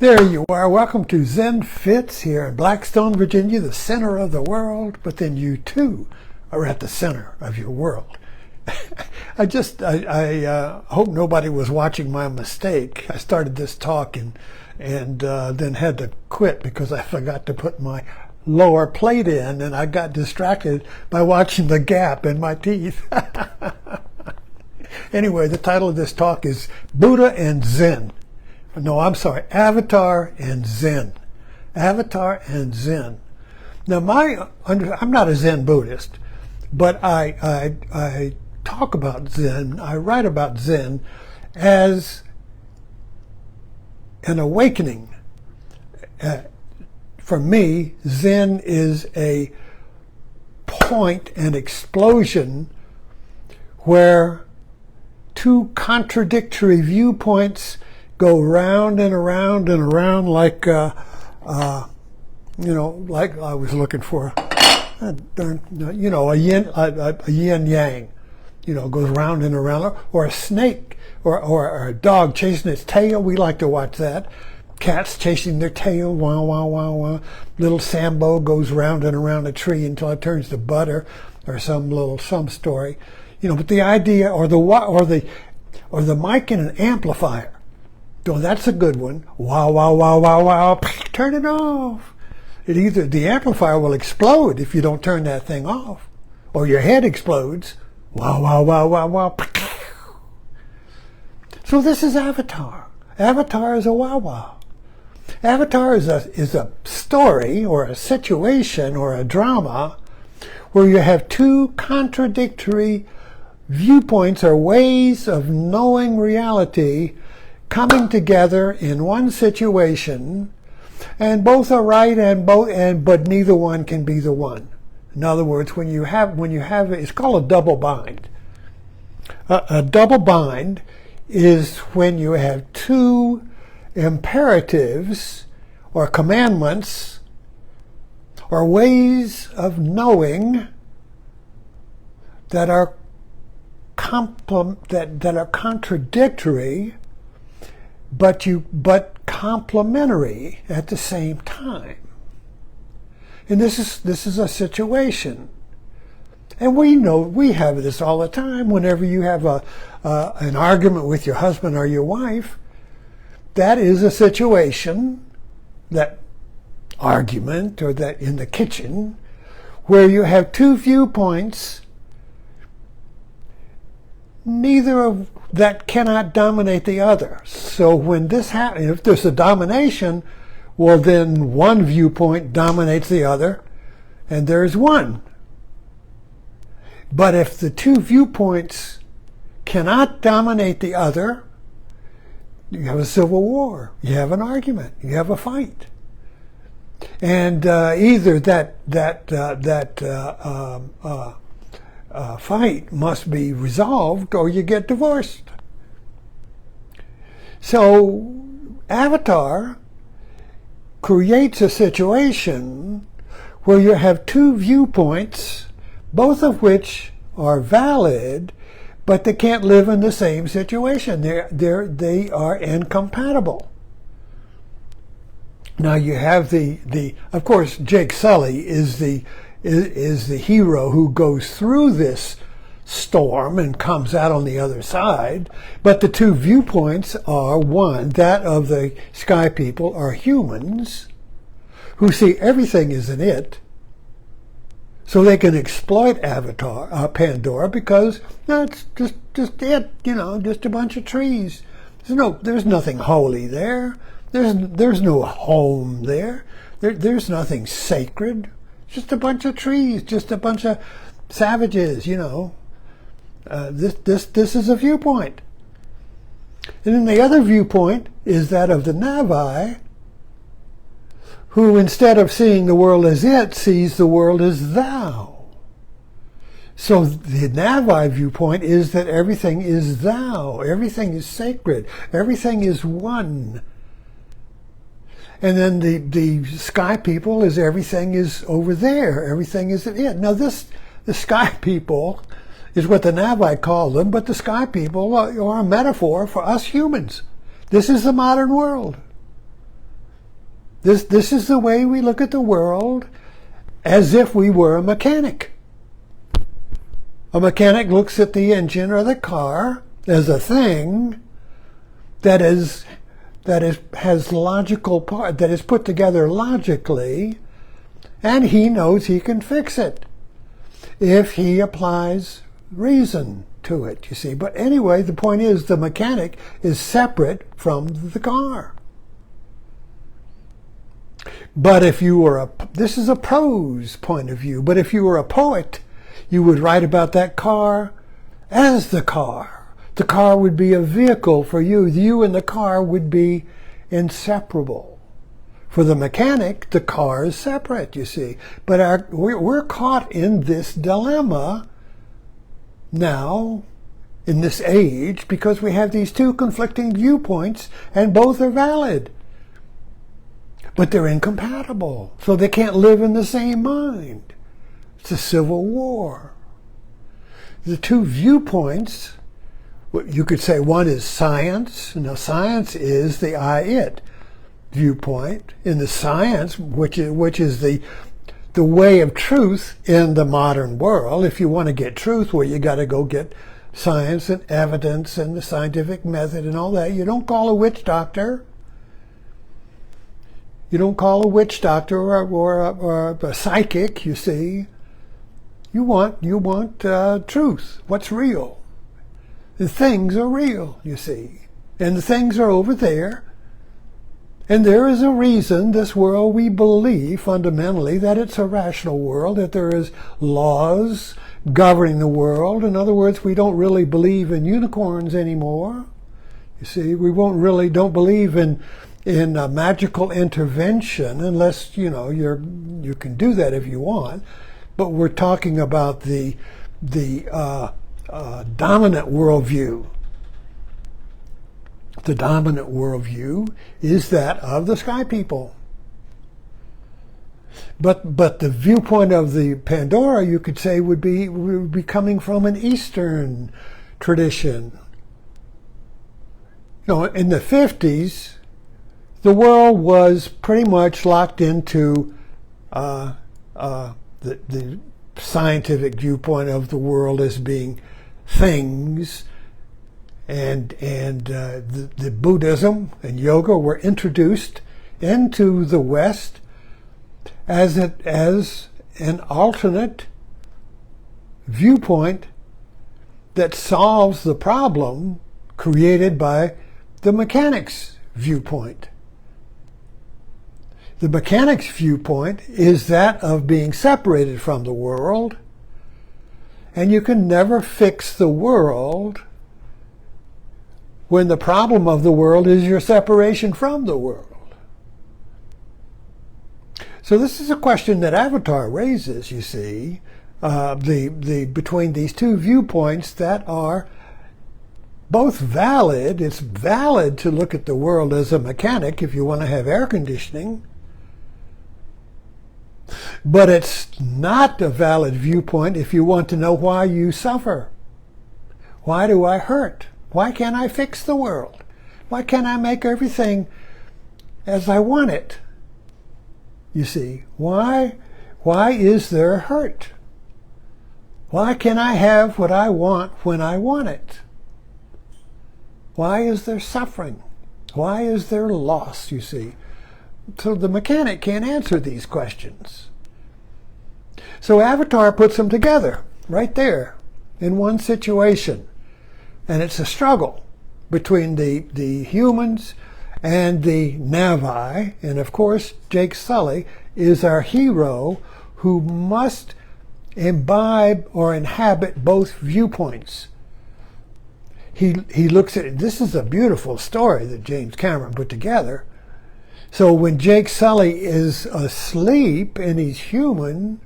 There you are. Welcome to Zen Fits here in Blackstone, Virginia, the center of the world. But then you too are at the center of your world. I hope nobody was watching my mistake. I started this talk and then had to quit because I forgot to put my lower plate in, and I got distracted by watching the gap in my teeth. Anyway, the title of this talk is Buddha and Zen. No, I'm sorry, Avatar and Zen. Avatar and Zen. Now, I'm not a Zen Buddhist, but I talk about Zen, I write about Zen as an awakening. For me, Zen is a point, an explosion, where two contradictory viewpoints go round and around and around like, like I was looking for, a yin yang, goes round and around, or a snake, or a dog chasing its tail. We like to watch that. Cats chasing their tail, wah, wah, wah, wah. Little Sambo goes round and around a tree until it turns to butter, or some story. But the idea, or the mic in an amplifier. Oh, that's a good one. Wow, wow, wow, wow, wow. Turn it off. The amplifier will explode if you don't turn that thing off. Or your head explodes. Wow, wow, wow, wow, wow. So this is Avatar. Avatar is a WaWa. Avatar is a story or a situation or a drama where you have two contradictory viewpoints or ways of knowing reality coming together in one situation, and both are right but neither one can be the one. In other words, when you have it's called a double bind. A double bind is when you have two imperatives or commandments or ways of knowing that are contradictory but complementary at the same time. And this is a situation. And we have this all the time. Whenever you have an argument with your husband or your wife, that is a situation, that argument, or that in the kitchen, where you have two viewpoints, neither of that cannot dominate the other. So when this happens, if there's a domination, well, then one viewpoint dominates the other, and there's one. But if the two viewpoints cannot dominate the other, you have a civil war, you have an argument, you have a fight. And either that fight must be resolved, or you get divorced. So Avatar creates a situation where you have two viewpoints, both of which are valid, but they can't live in the same situation. They are incompatible. Now you have of course, Jake Sully is the hero who goes through this storm and comes out on the other side. But the two viewpoints are, one, that of the sky people are humans who see everything as an it, so they can exploit Pandora, because it's just it, just a bunch of trees. There's nothing holy there. There's no home there. There's nothing sacred. Just a bunch of trees, just a bunch of savages, This is a viewpoint. And then the other viewpoint is that of the Navi, who instead of seeing the world as it, sees the world as thou. So the Navi viewpoint is that everything is thou, everything is sacred, everything is one. And then the sky people is everything is over there, everything is it. Now the sky people is what the Navi call them, but the sky people are a metaphor for us humans. This is the modern world. This is the way we look at the world, as if we were a mechanic. A mechanic looks at the engine or the car as a thing that has logical part, that is put together logically, and he knows he can fix it if he applies reason to it, you see. But anyway, the point is the mechanic is separate from the car. But if you were this is a prose point of view, but if you were a poet, you would write about that car as the car. The car would be a vehicle for you. You and the car would be inseparable. For the mechanic, the car is separate, you see. But we're caught in this dilemma now, in this age, because we have these two conflicting viewpoints, and both are valid. But they're incompatible, so they can't live in the same mind. It's a civil war. The two viewpoints, you could say one is science. Now, science is the I-it viewpoint. In the science, which is the way of truth in the modern world. If you want to get truth, well, you got to go get science and evidence and the scientific method and all that. You don't call a witch doctor. You don't call a witch doctor or a psychic, you see. You want truth. What's real? The things are real, you see. And the things are over there. And there is a reason this world, we believe fundamentally that it's a rational world, that there is laws governing the world. In other words, we don't really believe in unicorns anymore. You see, we don't believe in magical intervention, unless you can do that if you want. But we're talking about the dominant worldview. The dominant worldview is that of the sky people. But the viewpoint of the Pandora, you could say, would be coming from an Eastern tradition. In the 50s, the world was pretty much locked into the scientific viewpoint of the world as being things, and the Buddhism and yoga were introduced into the West as an alternate viewpoint that solves the problem created by the mechanics viewpoint. The mechanics viewpoint is that of being separated from the world, and you can never fix the world when the problem of the world is your separation from the world. So this is a question that Avatar raises, you see, between these two viewpoints that are both valid. It's valid to look at the world as a mechanic if you want to have air conditioning. But it's not a valid viewpoint if you want to know why you suffer. Why do I hurt? Why can't I fix the world? Why can't I make everything as I want it? You see, why is there hurt? Why can I have what I want when I want it? Why is there suffering? Why is there loss, you see? So the mechanic can't answer these questions. So Avatar puts them together right there in one situation. And it's a struggle between the humans and the Navi. And of course, Jake Sully is our hero who must imbibe or inhabit both viewpoints. He looks at it. This is a beautiful story that James Cameron put together. So when Jake Sully is asleep and he's human,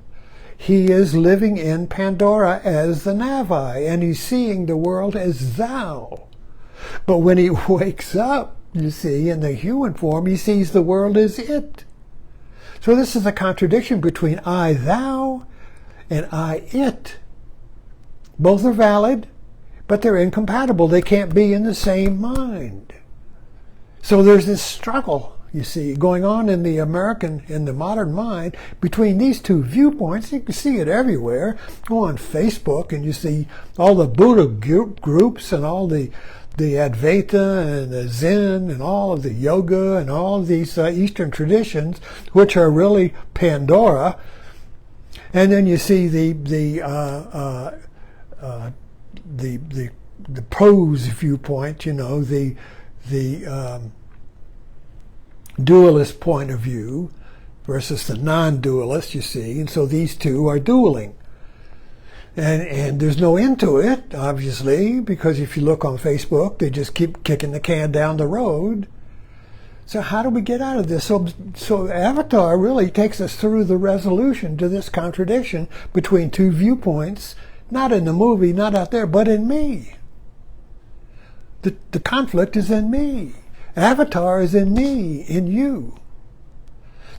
he is living in Pandora as the Navi, and he's seeing the world as thou. But when he wakes up, you see, in the human form, he sees the world as it. So this is a contradiction between I, thou, and I, it. Both are valid, but they're incompatible. They can't be in the same mind. So there's this struggle, you see, going on in the modern mind between these two viewpoints. You can see it everywhere. Go on Facebook and you see all the Buddha groups and all the Advaita and the Zen and all of the yoga and all of these Eastern traditions, which are really Pandora. And then you see the pros viewpoint, you know, the dualist point of view versus the non-dualist, you see. And so these two are dueling. And there's no end to it, obviously, because if you look on Facebook, they just keep kicking the can down the road. So how do we get out of this? So Avatar really takes us through the resolution to this contradiction between two viewpoints, not in the movie, not out there, but in me. The conflict is in me. Avatar is in me, in you.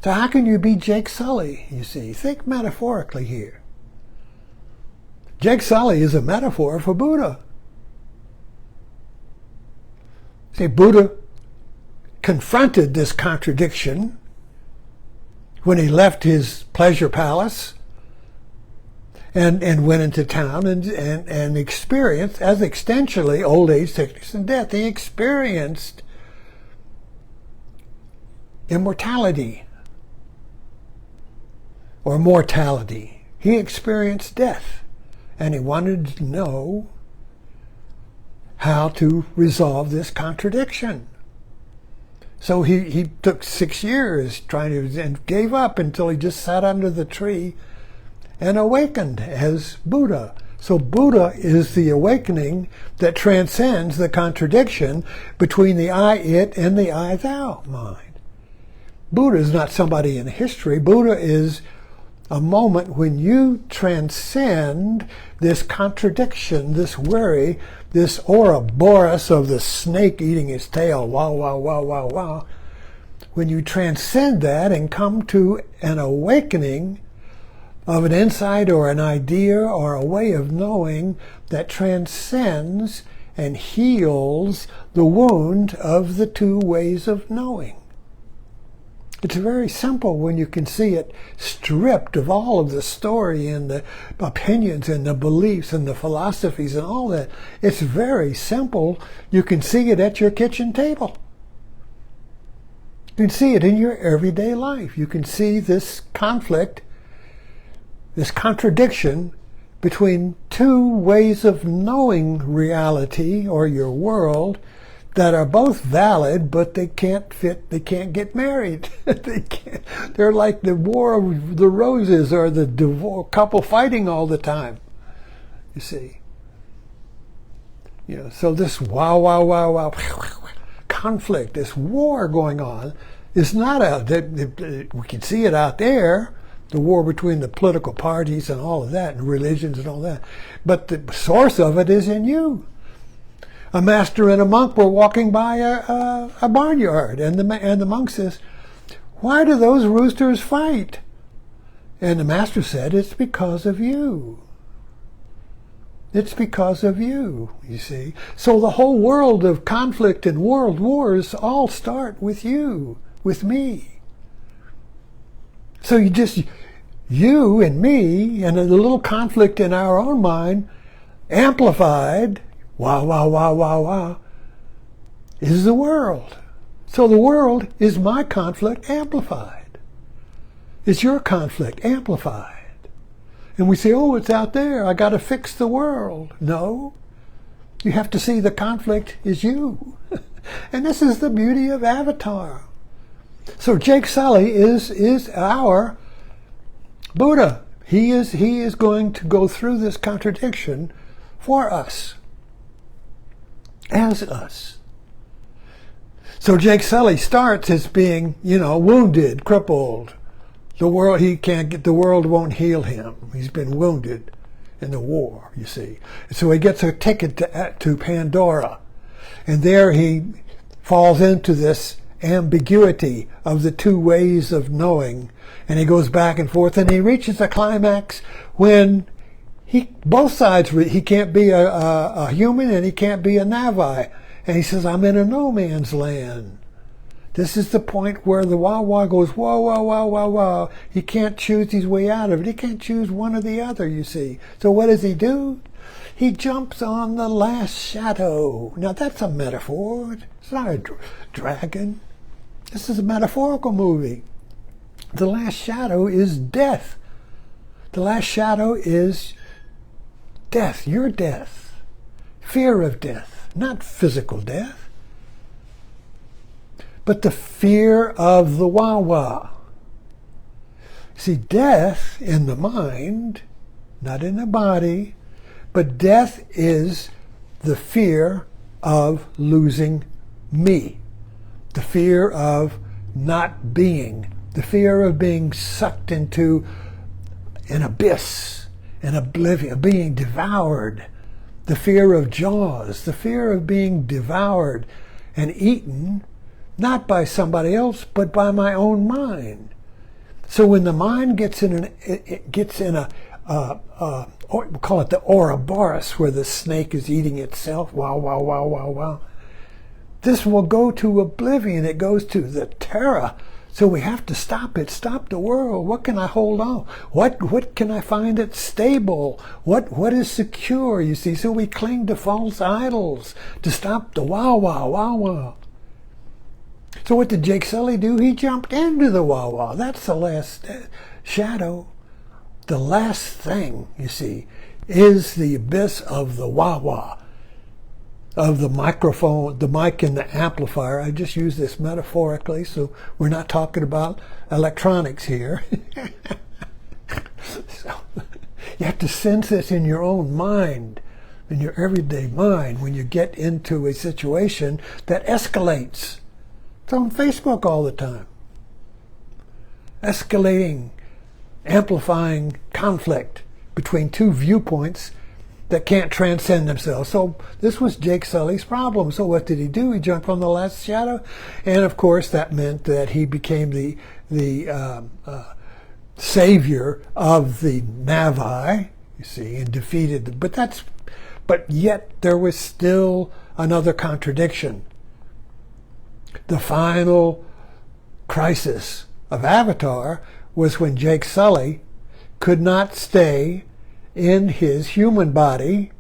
So how can you be Jake Sully, you see? Think metaphorically here. Jake Sully is a metaphor for Buddha. See, Buddha confronted this contradiction when he left his pleasure palace and went into town and experienced, as extensionally, old age, sickness, and death. He experienced immortality or mortality. He experienced death. And he wanted to know how to resolve this contradiction. So he took 6 years trying to, and gave up until he just sat under the tree and awakened as Buddha. So Buddha is the awakening that transcends the contradiction between the I, it, and the I, thou mind. Buddha is not somebody in history. Buddha is a moment when you transcend this contradiction, this worry, this Ouroboros of the snake eating its tail, wow, wow, wow, wow, wow. When you transcend that and come to an awakening of an insight or an idea or a way of knowing that transcends and heals the wound of the two ways of knowing. It's very simple when you can see it stripped of all of the story and the opinions and the beliefs and the philosophies and all that. It's very simple. You can see it at your kitchen table. You can see it in your everyday life. You can see this conflict, this contradiction between two ways of knowing reality or your world that are both valid, but they can't fit, they can't get married. They're like the War of the Roses or the couple fighting all the time, you see. You know, so this wow, wow, wow, wow, conflict, this war going on, is not we can see it out there, the war between the political parties and all of that, and religions and all that, but the source of it is in you. A master and a monk were walking by a barnyard, and the monk says, "Why do those roosters fight?" And the master said, "It's because of you. It's because of you," you see. So the whole world of conflict and world wars all start with you, with me. So you and me, and a little conflict in our own mind, amplified, wow, wow, wow, wow, wow, is the world. So the world is my conflict amplified. It's your conflict amplified. And we say, oh, it's out there. I got to fix the world. No. You have to see the conflict is you. And this is the beauty of Avatar. So Jake Sully is our Buddha. He is going to go through this contradiction for us. As us. So Jake Sully starts as being, wounded, crippled. The world won't heal him. He's been wounded in the war, you see. So he gets a ticket to Pandora. And there he falls into this ambiguity of the two ways of knowing. And he goes back and forth, and he reaches a climax when both sides, he can't be a human and he can't be a Navi. And he says, I'm in a no man's land. This is the point where the WaWa goes, whoa, whoa, whoa, whoa, whoa. He can't choose his way out of it. He can't choose one or the other, you see. So what does he do? He jumps on the last shadow. Now that's a metaphor. It's not a dragon. This is a metaphorical movie. The last shadow is death. The last shadow is death, your death. Fear of death, not physical death, but the fear of the WaWa. See, death in the mind, not in the body, but death is the fear of losing me, the fear of not being, the fear of being sucked into an abyss, an oblivion, being devoured, the fear of Jaws, the fear of being devoured and eaten, not by somebody else, but by my own mind. So when the mind gets in we call it the Ouroboros, where the snake is eating itself, wow, wow, wow, wow, wow. This will go to oblivion. It goes to the terror. So we have to stop it, stop the world. What can I hold on? What can I find that's stable? What is secure, you see? So we cling to false idols to stop the WaWa, WaWa. So what did Jake Sully do? He jumped into the WaWa. That's the last shadow. The last thing, you see, is the abyss of the WaWa, of the microphone, the mic and the amplifier. I just use this metaphorically, so we're not talking about electronics here. So you have to sense this in your own mind, in your everyday mind, when you get into a situation that escalates. It's on Facebook all the time. Escalating, amplifying conflict between two viewpoints that can't transcend themselves. So this was Jake Sully's problem. So what did he do? He jumped on the last shadow, and of course that meant that he became the savior of the Navi, you see, and defeated them. But yet there was still another contradiction. The final crisis of Avatar was when Jake Sully could not stay in his human body,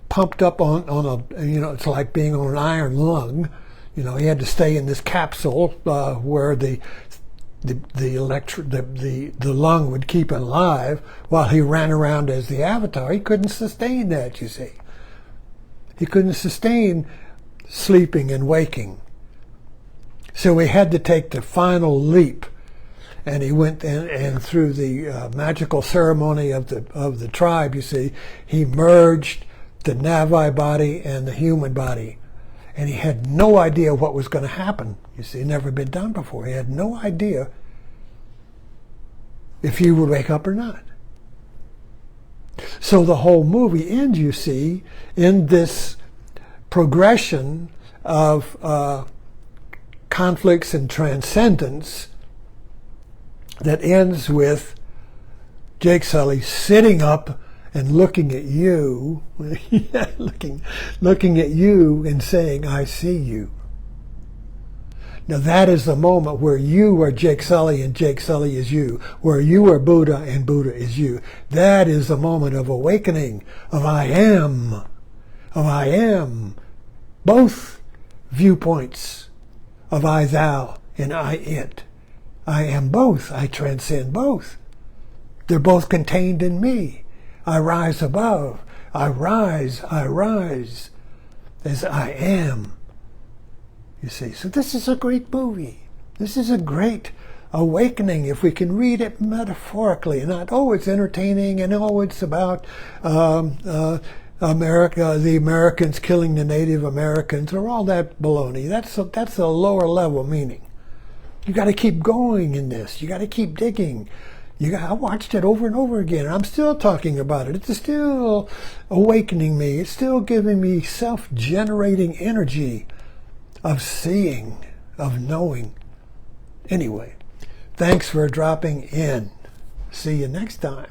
pumped up on a, it's like being on an iron lung. He had to stay in this capsule where the lung would keep him alive while he ran around as the Avatar. He couldn't sustain that, you see. He couldn't sustain sleeping and waking. So he had to take the final leap. And he went and through the magical ceremony of the tribe, you see, he merged the Navi body and the human body. And he had no idea what was going to happen. You see, never been done before. He had no idea if he would wake up or not. So the whole movie ends, you see, in this progression of conflicts and transcendence that ends with Jake Sully sitting up and looking at you, looking at you and saying, I see you. Now that is the moment where you are Jake Sully and Jake Sully is you, where you are Buddha and Buddha is you. That is the moment of awakening, of I am, both viewpoints of I, thou, and I, it. I am both. I transcend both. They're both contained in me. I rise above. I rise as I am. You see, so this is a great movie. This is a great awakening if we can read it metaphorically, and not, it's entertaining, and it's about America, the Americans killing the Native Americans, or all that baloney. That's a lower level meaning. You got to keep going in this. You got to keep digging. I watched it over and over again, and I'm still talking about it. It's still awakening me. It's still giving me self-generating energy of seeing, of knowing. Anyway, thanks for dropping in. See you next time.